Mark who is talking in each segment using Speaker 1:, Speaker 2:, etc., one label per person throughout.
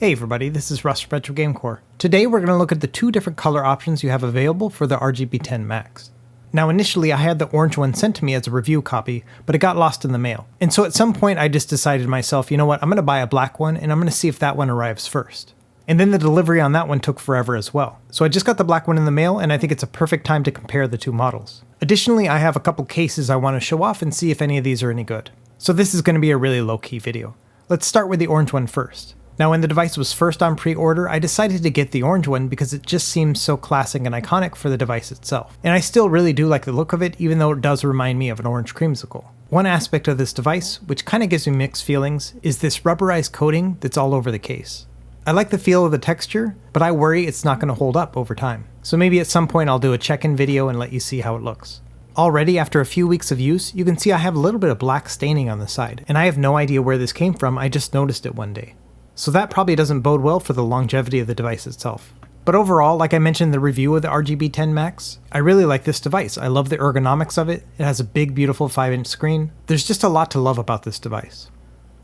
Speaker 1: Hey everybody, this is Russ from Retro Game Core. Today we're going to look at the two different color options you have available for the RGB 10 Max. Now initially I had the orange one sent to me as a review copy, but it got lost in the mail. And so at some point I just decided to myself, you know what, I'm going to buy a black one and I'm going to see if that one arrives first. And then the delivery on that one took forever as well. So I just got the black one in the mail and I think it's a perfect time to compare the two models. Additionally, I have a couple cases I want to show off and see if any of these are any good. So this is going to be a really low-key video. Let's start with the orange one first. Now when the device was first on pre-order, I decided to get the orange one because it just seems so classic and iconic for the device itself. And I still really do like the look of it, even though it does remind me of an orange creamsicle. One aspect of this device, which kind of gives me mixed feelings, is this rubberized coating that's all over the case. I like the feel of the texture, but I worry it's not going to hold up over time. So maybe at some point I'll do a check-in video and let you see how it looks. Already, after a few weeks of use, you can see I have a little bit of black staining on the side, and I have no idea where this came from, I just noticed it one day. So that probably doesn't bode well for the longevity of the device itself. But overall, like I mentioned in the review of the RGB 10 Max, I really like this device. I love the ergonomics of it. It has a big, beautiful 5-inch screen. There's just a lot to love about this device.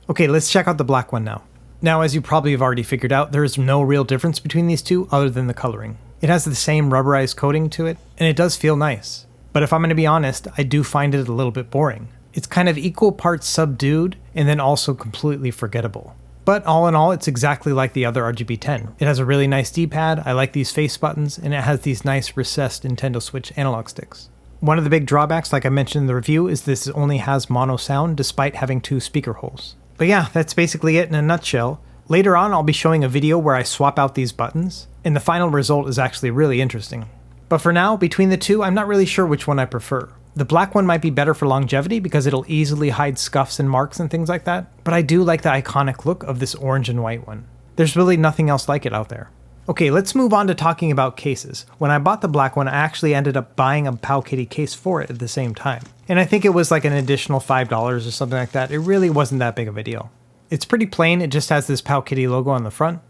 Speaker 1: Okay, let's check out the black one now. Now, as you probably have already figured out, there is no real difference between these two other than the coloring. It has the same rubberized coating to it, and it does feel nice. But if I'm going to be honest, I do find it a little bit boring. It's kind of equal parts subdued, and then also completely forgettable. But all in all, it's exactly like the other RGB 10. It has a really nice D-pad, I like these face buttons, and it has these nice recessed Nintendo Switch analog sticks. One of the big drawbacks, like I mentioned in the review, is this only has mono sound despite having 2 speaker holes. But yeah, that's basically it in a nutshell. Later on, I'll be showing a video where I swap out these buttons, and the final result is actually really interesting. But for now, between the two, I'm not really sure which one I prefer. The black one might be better for longevity because it'll easily hide scuffs and marks and things like that, but I do like the iconic look of this orange and white one. There's really nothing else like it out there. Okay, let's move on to talking about cases. When I bought the black one, I actually ended up buying a Powkiddy case for it at the same time. And I think it was like an additional $5 or something like that. It really wasn't that big of a deal. It's pretty plain, it just has this Powkiddy logo on the front.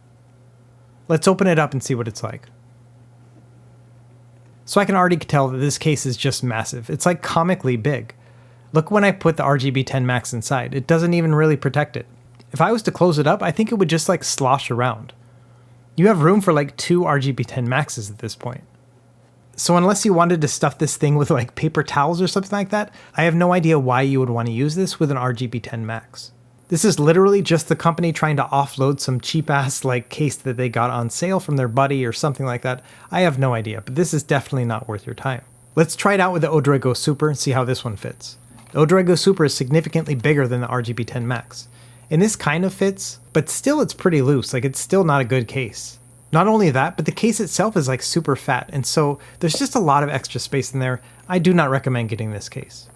Speaker 1: Let's open it up and see what it's like. So I can already tell that this case is just massive. It's like comically big. Look when I put the RGB 10 Max inside, it doesn't even really protect it. If I was to close it up, I think it would just like slosh around. You have room for like 2 RGB 10 Maxes at this point. So unless you wanted to stuff this thing with like paper towels or something like that, I have no idea why you would want to use this with an RGB 10 Max. This is literally just the company trying to offload some cheap ass like case that they got on sale from their buddy or something like that. I have no idea, but this is definitely not worth your time. Let's try it out with the Odroid Go Super and see how this one fits. The Odroid Go Super is significantly bigger than the RGB 10 Max. And this kind of fits, but still it's pretty loose, like it's still not a good case. Not only that, but the case itself is like super fat, and so there's just a lot of extra space in there. I do not recommend getting this case.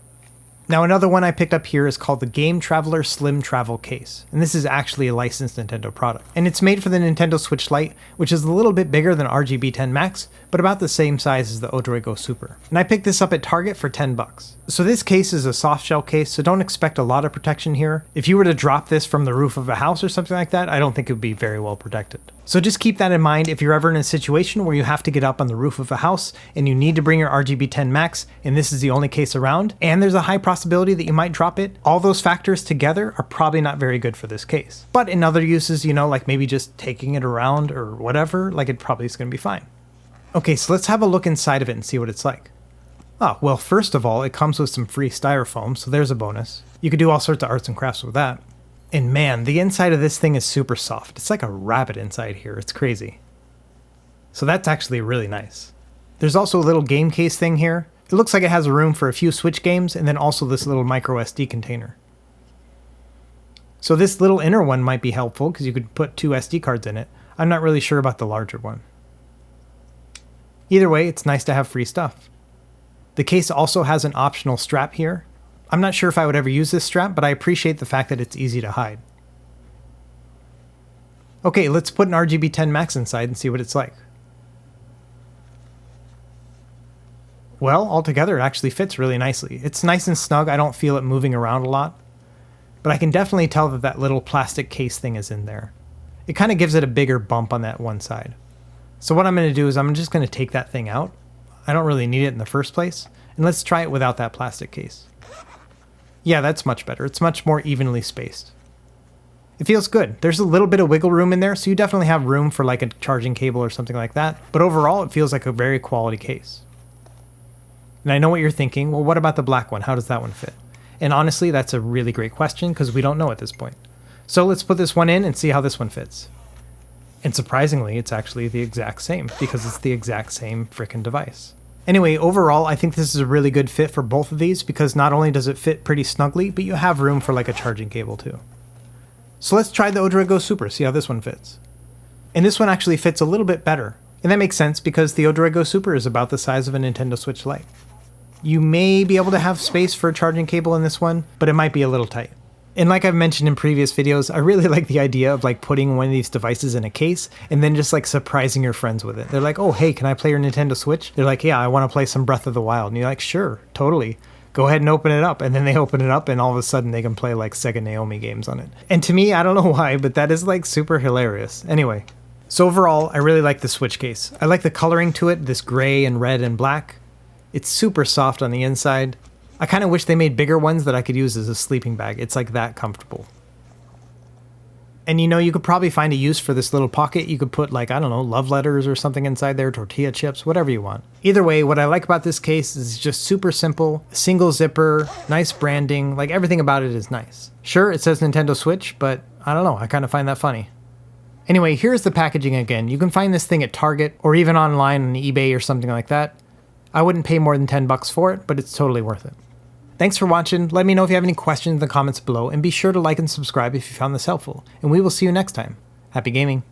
Speaker 1: Now another one I picked up here is called the Game Traveler Slim Travel Case, and this is actually a licensed Nintendo product. And it's made for the Nintendo Switch Lite, which is a little bit bigger than RGB 10 Max, but about the same size as the Odroid Go Super. And I picked this up at Target for $10. So this case is a soft shell case, so don't expect a lot of protection here. If you were to drop this from the roof of a house or something like that, I don't think it would be very well protected. So just keep that in mind if you're ever in a situation where you have to get up on the roof of a house and you need to bring your RGB 10 Max and this is the only case around, and there's a high possibility that you might drop it. All those factors together are probably not very good for this case. But in other uses, you know, like maybe just taking it around or whatever, like it probably is going to be fine. Okay, so let's have a look inside of it and see what it's like. Oh, well, first of all, it comes with some free styrofoam, so there's a bonus. You could do all sorts of arts and crafts with that. And man, the inside of this thing is super soft. It's like a rabbit inside here. It's crazy. So that's actually really nice. There's also a little game case thing here. It looks like it has room for a few Switch games and then also this little micro SD container. So this little inner one might be helpful because you could put 2 SD cards in it. I'm not really sure about the larger one. Either way, it's nice to have free stuff. The case also has an optional strap here. I'm not sure if I would ever use this strap, but I appreciate the fact that it's easy to hide. Okay, let's put an RGB 10 Max inside and see what it's like. Well, altogether it actually fits really nicely. It's nice and snug, I don't feel it moving around a lot. But I can definitely tell that that little plastic case thing is in there. It kind of gives it a bigger bump on that one side. So what I'm going to do is I'm just going to take that thing out. I don't really need it in the first place. And let's try it without that plastic case. Yeah, that's much better. It's much more evenly spaced. It feels good. There's a little bit of wiggle room in there, so you definitely have room for like a charging cable or something like that. But overall, it feels like a very quality case. And I know what you're thinking, well, what about the black one? How does that one fit? And honestly, that's a really great question because we don't know at this point. So let's put this one in and see how this one fits. And surprisingly, it's actually the exact same because it's the exact same frickin' device. Anyway, overall, I think this is a really good fit for both of these because not only does it fit pretty snugly, but you have room for like a charging cable too. So let's try the Odorego Super, see how this one fits. And this one actually fits a little bit better. And that makes sense because the Odorego Super is about the size of a Nintendo Switch Lite. You may be able to have space for a charging cable in this one, but it might be a little tight. And like I've mentioned in previous videos, I really like the idea of like putting one of these devices in a case and then just like surprising your friends with it. They're like, oh, hey, can I play your Nintendo Switch? They're like, yeah, I want to play some Breath of the Wild. And you're like, sure, totally. Go ahead and open it up. And then they open it up and all of a sudden they can play like Sega Naomi games on it. And to me, I don't know why, but that is like super hilarious. Anyway, so overall, I really like the Switch case. I like the coloring to it, this gray and red and black. It's super soft on the inside. I kind of wish they made bigger ones that I could use as a sleeping bag. It's like that comfortable. And you know, you could probably find a use for this little pocket. You could put like, I don't know, love letters or something inside there, tortilla chips, whatever you want. Either way, what I like about this case is just super simple, single zipper, nice branding, like everything about it is nice. Sure, it says Nintendo Switch, but I don't know, I kind of find that funny. Anyway, here's the packaging again. You can find this thing at Target or even online on eBay or something like that. I wouldn't pay more than $10 for it, but it's totally worth it. Thanks for watching. Let me know if you have any questions in the comments below, and be sure to like and subscribe if you found this helpful. And we will see you next time. Happy gaming.